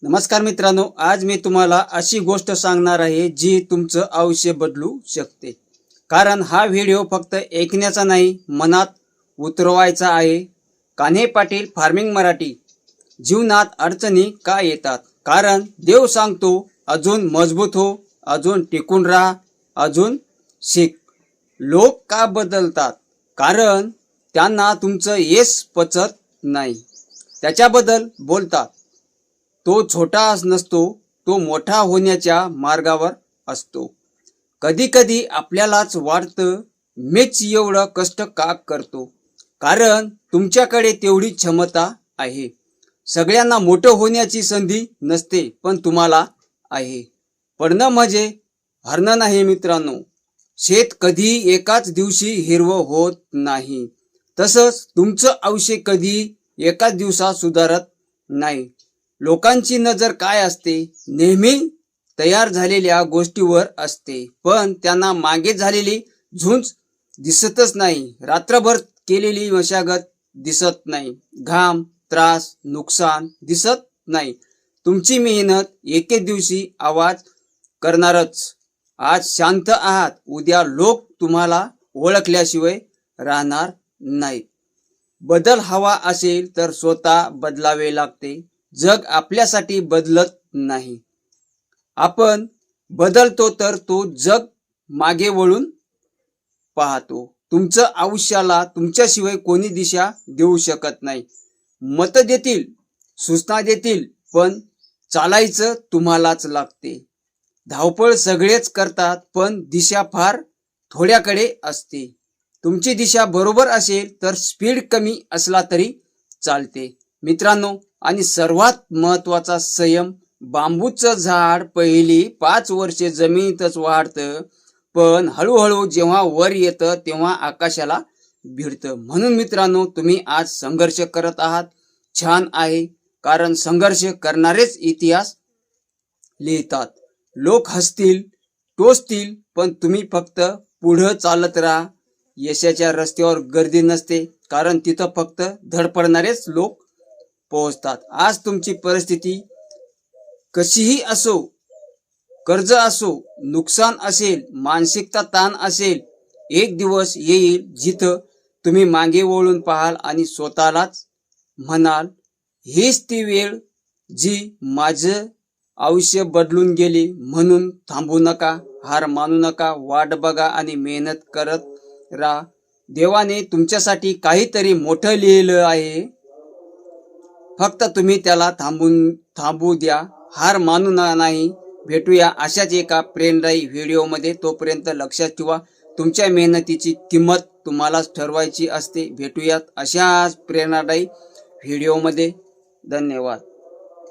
नमस्कार मित्रांनो, आज मी तुम्हाला अशी गोष्ट सांगणार आहे जी तुमचं आयुष्य बदलू शकते। कारण हा व्हिडिओ फक्त ऐकण्याचा नाही, मनात उतरवायचा आहे। कान्हे पाटील फार्मिंग मराठी। जीवनात अडचणी का येतात? कारण देव सांगतो अजून मजबूत हो, अजून टिकून राहा, अजून शिक। लोक का बदलतात? कारण त्यांना तुमचं यश पचत नाही, त्याच्याबद्दल बोलतात। तो छोटा नसतो, तो मोठा होण्याच्या मार्गावर असतो। कधी कधी आपल्यालाच वाटतं मीच एवढं कष्ट का करतो, कारण तुमच्याकडे तेवढी क्षमता आहे। सगळ्यांना मोठं होण्याची संधी नसते, पण तुम्हाला आहे। पडणं म्हणजे हरणं नाही मित्रांनो। शेत कधी एकाच दिवशी हिरवं होत नाही, तसंच तुमचं आयुष्य कधी एकाच दिवसात सुधारत नाही। लोकांची नजर काय असते? नेहमी तयार झालेल्या गोष्टीवर असते, पण त्यांना मागे झालेली झुंज दिसतच नाही। रात्रभर केलेली मशागत दिसत नाही, घाम, त्रास, नुकसान दिसत नाही। तुमची मेहनत एके दिवशी आवाज करणारच। आज शांत आहात, उद्या लोक तुम्हाला ओळखल्याशिवाय राहणार नाहीत। बदल हवा असेल तर स्वतः बदलावे लागते। जग आपल्यासाठी बदलत नाही, आपण बदलतो तर तो जग मागे वळून पाहतो। तुमचं आयुष्याला तुमच्याशिवाय कोणी दिशा देऊ शकत नाही। मत देतील, सूचना देतील, पण चालायचं तुम्हालाच लागते। धावपळ सगळेच करतात, पण दिशा फार थोड्याकडे असते। तुमची दिशा बरोबर असेल तर स्पीड कमी असला तरी चालते मित्रांनो। आणि सर्वात महत्वाचा संयम। बांबूचं झाड पहिली 5 वर्षे जमिनीतच वाढतं, पण हळूहळू जेव्हा वर येतं तेव्हा आकाशाला भिडतं। म्हणून मित्रांनो, तुम्ही आज संघर्ष करत आहात, छान आहे, कारण संघर्ष करणारेच इतिहास लिहितात। लोक हसतील, टोचतील, पण तुम्ही फक्त पुढे चालत राहा। यशाच्या रस्त्यावर गर्दी नसते, कारण तिथं फक्त धडपडणारेच लोक पोहोचतात। आज तुमची परिस्थिती कशीही असो, कर्ज असो, नुकसान असेल, मानसिकता ताण असेल, एक दिवस येईल जिथं तुम्ही मागे वळून पाहाल आणि स्वतःलाच म्हणाल, हीच ती वेळ जी माझं आयुष्य बदलून गेली। म्हणून थांबू नका, हार मानू नका, वाट बघा आणि मेहनत करत राहा। देवाने तुमच्यासाठी काहीतरी मोठं लिहिलं आहे, फक्त तुम्ही त्याला थांबू द्या, हार मानू नाही। भेटूया अशाच एका प्रेरणादायी व्हिडिओमध्ये। तोपर्यंत लक्षात ठेवा, तुमच्या मेहनतीची किंमत तुम्हालाच ठरवायची असते। भेटूयात अशाच प्रेरणादायी व्हिडिओमध्ये। धन्यवाद।